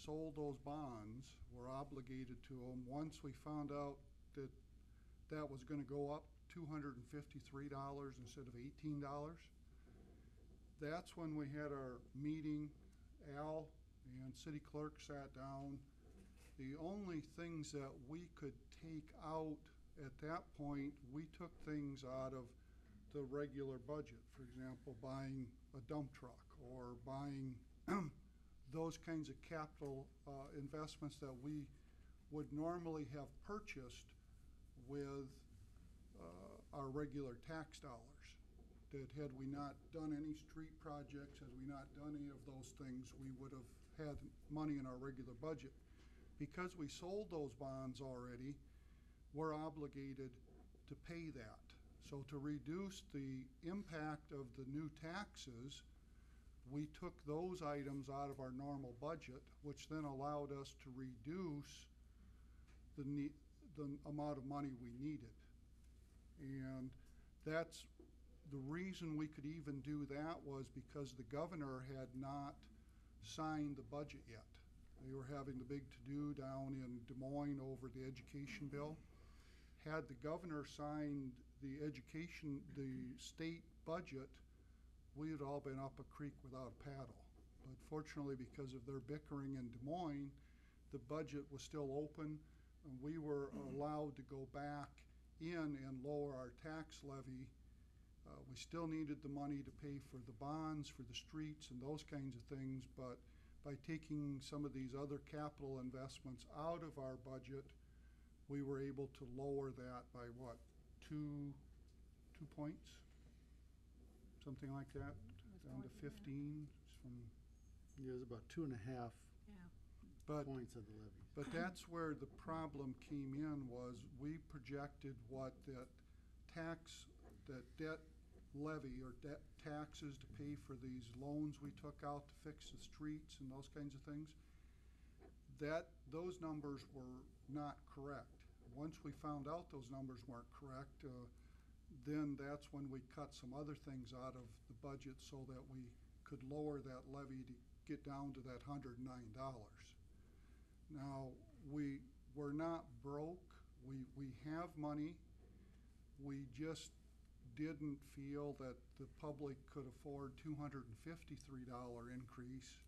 sold those bonds, were obligated to them. Once we found out that that was going to go up $253 instead of $18, that's when we had our meeting. Al and city clerk sat down. The only things that we could take out at that point, we took things out of the regular budget. For example, buying a dump truck or buying those kinds of capital investments that we would normally have purchased with our regular tax dollars. That had we not done any street projects, had we not done any of those things, we would have had money in our regular budget. Because we sold those bonds already, we're obligated to pay that. So to reduce the impact of the new taxes, we took those items out of our normal budget, which then allowed us to reduce the amount of money we needed. And that's the reason we could even do that, was because the governor had not signed the budget yet. They were having the big to-do down in Des Moines over the education bill. Had the governor signed the state budget, we had all been up a creek without a paddle. But fortunately, because of their bickering in Des Moines, the budget was still open, and we were allowed to go back in and lower our tax levy. We still needed the money to pay for the bonds, for the streets, and those kinds of things, but by taking some of these other capital investments out of our budget, we were able to lower that by what, two points? Something like that, down to 15 from. Yeah, it was about 2.5 points of the levies. But that's where the problem came in, was we projected what that debt levy or debt taxes to pay for these loans we took out to fix the streets and those kinds of things, that those numbers were not correct. Once we found out those numbers weren't correct, then that's when we cut some other things out of the budget so that we could lower that levy to get down to that $109. Now, we're not broke. We have money. We just didn't feel that the public could afford $253 increase.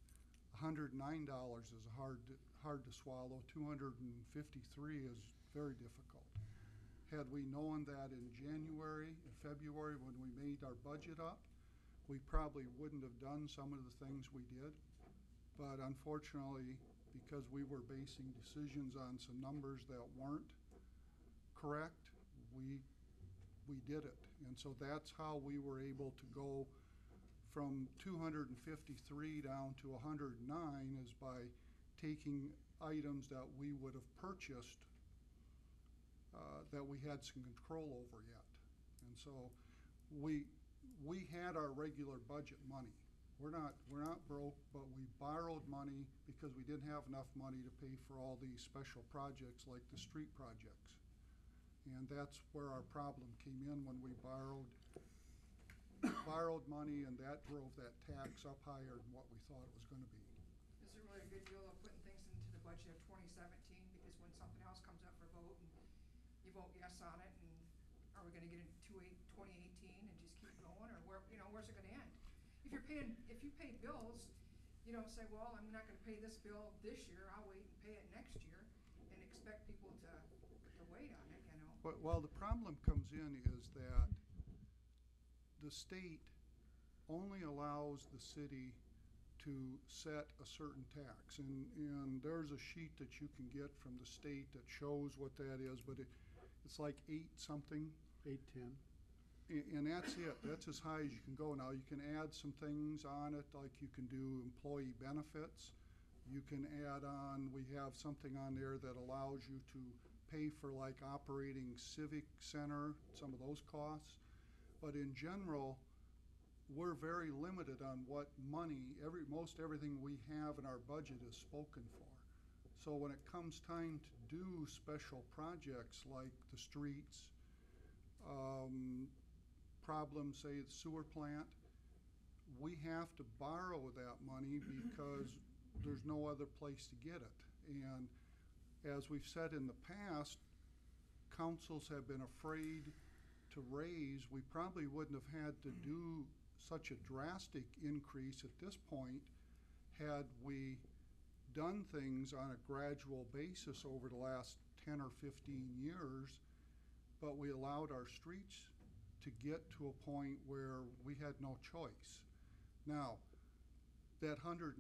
$109 is hard to swallow. $253 is very difficult. Had we known that in January and February when we made our budget up, we probably wouldn't have done some of the things we did. But unfortunately, because we were basing decisions on some numbers that weren't correct, we did it. And so that's how we were able to go from 253 down to 109, is by taking items that we would have purchased that we had some control over yet. And so we had our regular budget money. We're not broke, but we borrowed money because we didn't have enough money to pay for all these special projects like the street projects. And that's where our problem came in, when we borrowed money, and that drove that tax up higher than what we thought it was going to be. Is there really a good deal of putting things into the budget of 2017? Because when something else comes up for vote and you vote yes on it, and are we going to get into 2018 and just keep going, or where's it going to end? If you pay bills, you don't say, well, I'm not going to pay this bill this year. I'll wait and pay it next year, and expect people to wait on it. Well, the problem comes in is that the state only allows the city to set a certain tax, and there's a sheet that you can get from the state that shows what that is, but it's like 8 something. 810. And that's it. That's as high as you can go. Now you can add some things on it, like you can do employee benefits. You can add on, we have something on there that allows you to pay for like operating civic center, some of those costs. But in general, we're very limited on what money, most everything we have in our budget is spoken for. So when it comes time to do special projects like the streets, say the sewer plant, we have to borrow that money because there's no other place to get it. And as we've said in the past, councils have been afraid to raise. We probably wouldn't have had to do such a drastic increase at this point had we done things on a gradual basis over the last 10 or 15 years, but we allowed our streets to get to a point where we had no choice. Now, that $109,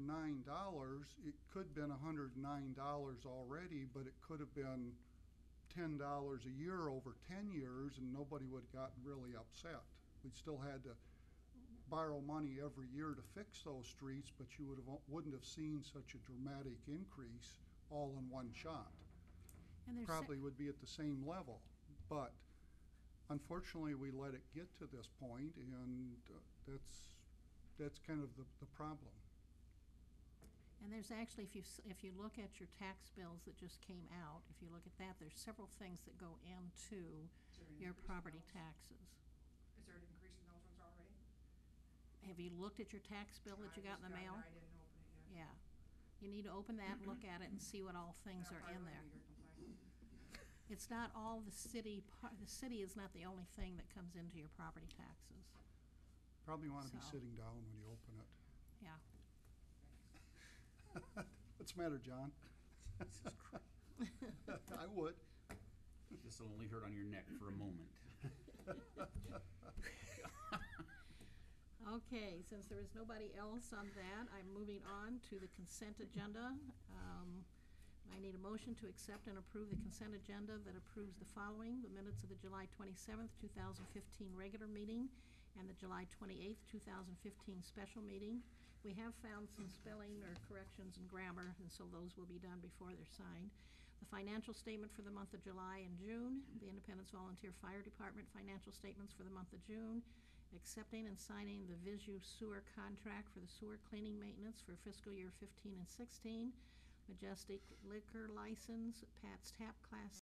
it could have been $109 already, but it could have been $10 a year over 10 years, and nobody would have gotten really upset. We still had to borrow money every year to fix those streets, but you wouldn't have seen such a dramatic increase all in one shot. And there's Probably would be at the same level, but unfortunately we let it get to this point, and that's kind of the problem. And there's actually, if you look at your tax bills that just came out, if you look at that, there's several things that go into Is there an your increase in property those? taxes. Is there an increase in those ones already? Have you looked at your tax bill that you got in the mail? I didn't open it yet. Yeah. You need to open that and look at it and see what all things are in there. It's not all the city, the city is not the only thing that comes into your property taxes. Probably want to be So. sitting down when you open it. Yeah. What's the matter, John? I would. This will only hurt on your neck for a moment. Okay, since there is nobody else on that, I'm moving on to the consent agenda. I need a motion to accept and approve the consent agenda that approves the following: the minutes of the July 27th, 2015 regular meeting and the July 28th, 2015 special meeting. We have found some spelling or corrections in grammar, and so those will be done before they're signed. The financial statement for the month of July and June, the Independence Volunteer Fire Department financial statements for the month of June, accepting and signing the Visu sewer contract for the sewer cleaning maintenance for fiscal year 15 and 16, Majestic liquor license, Pat's Tap Class